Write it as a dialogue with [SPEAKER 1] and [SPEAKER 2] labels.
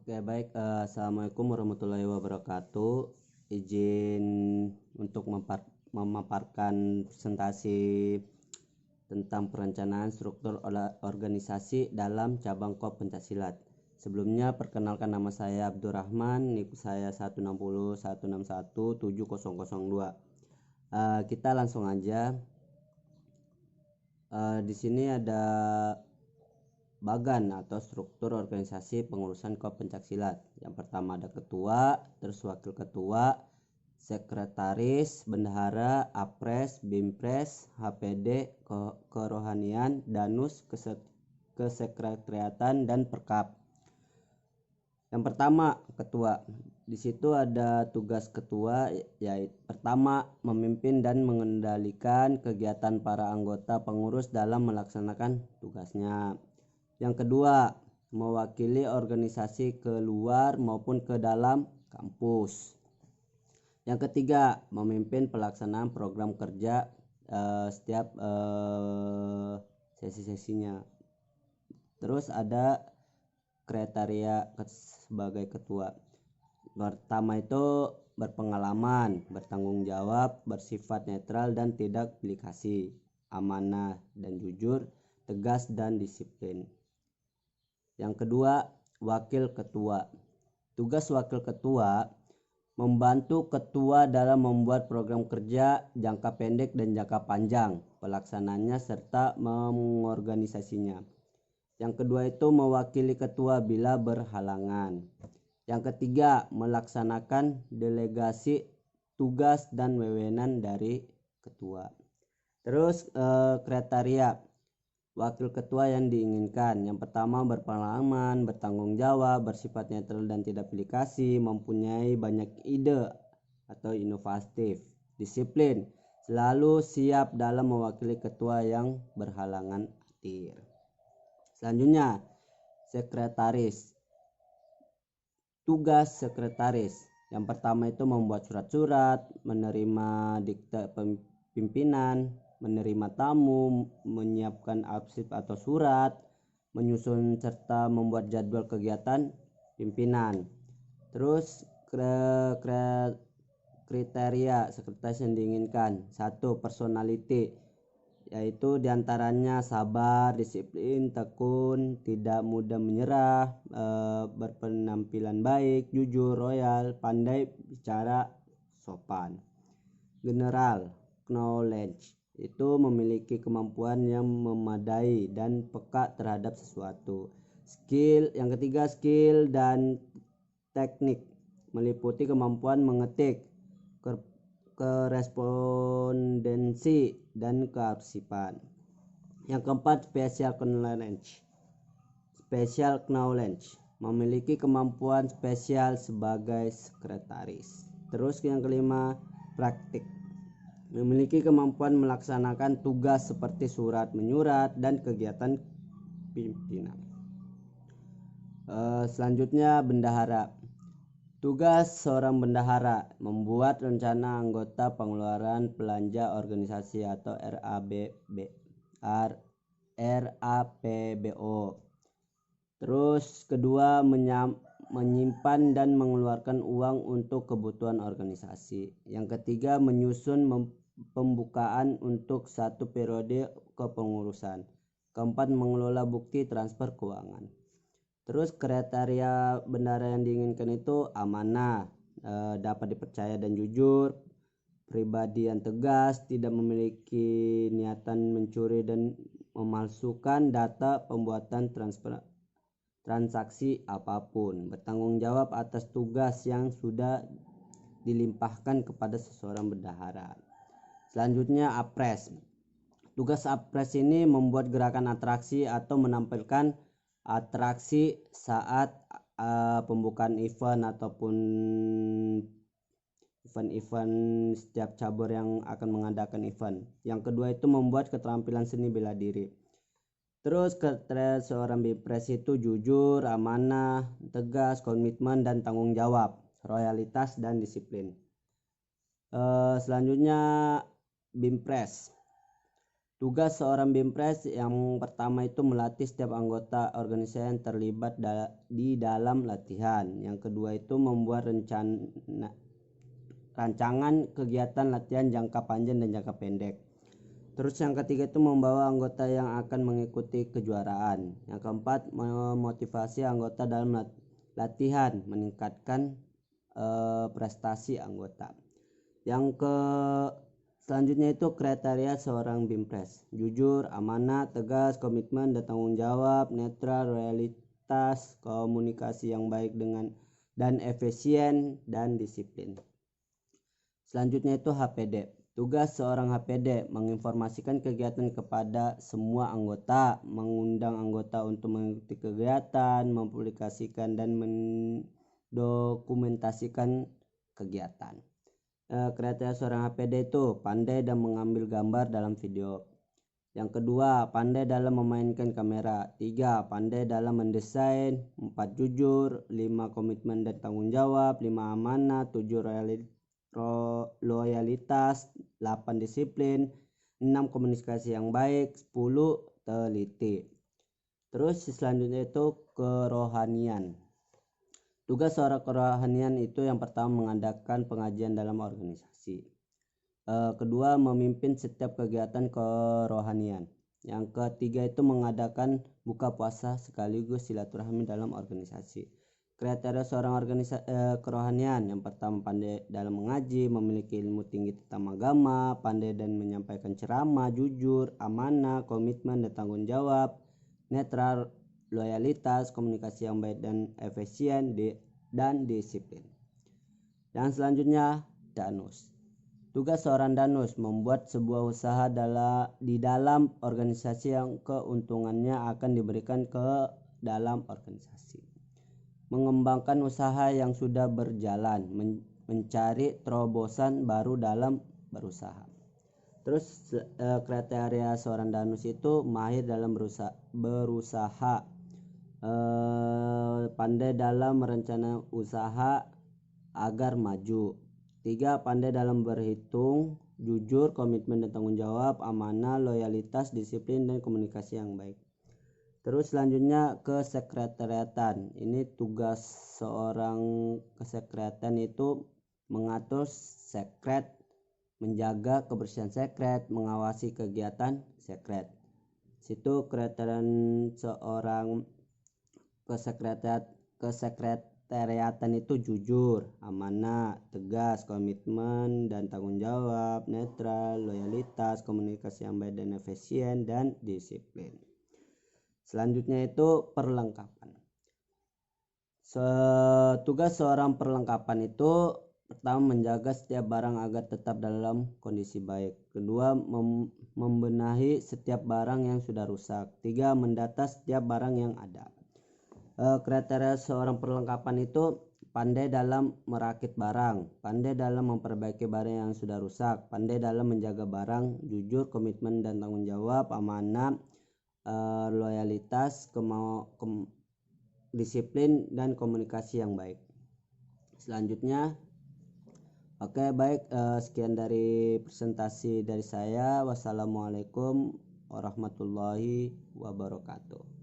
[SPEAKER 1] Oke, baik. Assalamualaikum warahmatullahi wabarakatuh. Izin untuk memaparkan presentasi tentang perencanaan struktur organisasi dalam cabang KOP Pencaksilat. Sebelumnya, perkenalkan nama saya Abdurrahman, NIK saya 16016170002. Kita langsung aja. Di sini ada bagan atau struktur organisasi pengurusan KOP Pencaksilat. Yang pertama ada ketua, terus wakil ketua, sekretaris, bendahara, apres, bimpres, HPD, kerohanian, danus, kesekretariatan, dan perkap. Yang pertama, ketua. Di situ ada tugas ketua, yaitu pertama, memimpin dan mengendalikan kegiatan para anggota pengurus dalam melaksanakan tugasnya. Yang kedua, mewakili organisasi ke luar maupun ke dalam kampus. Yang ketiga, memimpin pelaksanaan program kerja setiap sesi-sesinya. Terus ada kriteria sebagai ketua. Pertama itu berpengalaman, bertanggung jawab, bersifat netral dan tidak pilih kasih, amanah dan jujur, tegas dan disiplin. Yang kedua, wakil ketua. Tugas wakil ketua membantu ketua dalam membuat program kerja jangka pendek dan jangka panjang, pelaksananya serta mengorganisasinya. Yang kedua itu mewakili ketua bila berhalangan. Yang ketiga, melaksanakan delegasi tugas dan wewenang dari ketua. Terus kriteria wakil ketua yang diinginkan. Yang pertama, berpengalaman, bertanggung jawab, bersifat netral dan tidak pilih kasih, mempunyai banyak ide atau inovatif, disiplin, selalu siap dalam mewakili ketua yang berhalangan hadir. Selanjutnya, sekretaris. Tugas sekretaris. Yang pertama itu membuat surat-surat, menerima dikte pimpinan, menerima tamu, menyiapkan arsip atau surat, menyusun serta membuat jadwal kegiatan pimpinan. Terus kriteria sekretaris yang diinginkan. 1. Personality, yaitu diantaranya sabar, disiplin, tekun, tidak mudah menyerah, berpenampilan baik, jujur, royal, pandai bicara, sopan. General knowledge, itu memiliki kemampuan yang memadai dan peka terhadap sesuatu. Skill, yang ketiga skill dan teknik, meliputi kemampuan mengetik, korespondensi dan kearsipan. Yang keempat, special knowledge, memiliki kemampuan spesial sebagai sekretaris. Terus yang kelima, praktik, memiliki kemampuan melaksanakan tugas seperti surat menyurat dan kegiatan pimpinan. Selanjutnya, bendahara. Tugas seorang bendahara membuat rencana anggota pengeluaran belanja organisasi atau RAPBO. Terus kedua, menyimpan dan mengeluarkan uang untuk kebutuhan organisasi. Yang ketiga, menyusun pembukaan untuk satu periode kepengurusan. Keempat, mengelola bukti transfer keuangan. Terus kriteria bendahara yang diinginkan itu amanah, dapat dipercaya dan jujur, pribadi yang tegas, tidak memiliki niatan mencuri dan memalsukan data pembuatan transaksi apapun, bertanggung jawab atas tugas yang sudah dilimpahkan kepada seseorang bendahara. Selanjutnya, apres. Tugas apres ini membuat gerakan atraksi atau menampilkan atraksi saat pembukaan event ataupun event setiap cabur yang akan mengadakan event. Yang kedua itu membuat keterampilan seni bela diri. Terus kriteria seorang bimpres itu jujur, amanah, tegas, komitmen dan tanggung jawab, loyalitas dan disiplin. Selanjutnya, bimpres. Tugas seorang BIMPRES yang pertama itu melatih setiap anggota organisasi yang terlibat di dalam latihan. Yang kedua itu membuat rancangan kegiatan latihan jangka panjang dan jangka pendek. Terus yang ketiga itu membawa anggota yang akan mengikuti kejuaraan. Yang keempat, memotivasi anggota dalam latihan, meningkatkan prestasi anggota. Yang selanjutnya itu kriteria seorang BIMPRES: jujur, amanah, tegas, komitmen dan tanggung jawab, netral, loyalitas, komunikasi yang baik dan efisien, dan disiplin. Selanjutnya itu HPD. Tugas seorang HPD menginformasikan kegiatan kepada semua anggota, mengundang anggota untuk mengikuti kegiatan, mempublikasikan dan mendokumentasikan kegiatan. Kriteria seorang HPD itu pandai dan mengambil gambar dalam video. Yang kedua, pandai dalam memainkan kamera. 3, pandai dalam mendesain. 4, jujur. 5, komitmen dan tanggung jawab. 5, amanah. 7, loyalitas. 8, disiplin. 6, komunikasi yang baik. 10, teliti. Terus selanjutnya itu kerohanian. Tugas seorang kerohanian itu yang pertama mengadakan pengajian dalam organisasi. Kedua, memimpin setiap kegiatan kerohanian. Yang ketiga itu mengadakan buka puasa sekaligus silaturahmi dalam organisasi. Kriteria seorang kerohanian: yang pertama pandai dalam mengaji, memiliki ilmu tinggi tentang agama, pandai dan menyampaikan ceramah, jujur, amanah, komitmen dan tanggung jawab, netral, loyalitas, komunikasi yang baik dan efisien, dan disiplin. Yang selanjutnya, danus. Tugas seorang danus membuat sebuah usaha di dalam organisasi yang keuntungannya akan diberikan ke dalam organisasi. Mengembangkan usaha yang sudah berjalan, mencari terobosan baru dalam berusaha. Terus kriteria seorang danus itu mahir dalam berusaha, pandai dalam merencana usaha agar maju. 3, pandai dalam berhitung, jujur, komitmen dan tanggung jawab, amanah, loyalitas, disiplin dan komunikasi yang baik. Terus selanjutnya kesekretariatan. Ini tugas seorang kesekretariatan itu mengatur sekret, menjaga kebersihan sekret, mengawasi kegiatan sekret. Situ kriteria seorang kesekretariatan itu jujur, amanah, tegas, komitmen dan tanggung jawab, netral, loyalitas, komunikasi yang baik dan efisien, dan disiplin. Selanjutnya itu perlengkapan. Tugas seorang perlengkapan itu pertama menjaga setiap barang agar tetap dalam kondisi baik. Kedua, membenahi setiap barang yang sudah rusak. 3, mendata setiap barang yang ada. Kriteria seorang perlengkapan itu pandai dalam merakit barang, pandai dalam memperbaiki barang yang sudah rusak, pandai dalam menjaga barang, jujur, komitmen dan tanggung jawab, amanah, loyalitas, disiplin dan komunikasi yang baik. Selanjutnya, baik, sekian dari presentasi dari saya. Wassalamualaikum warahmatullahi wabarakatuh.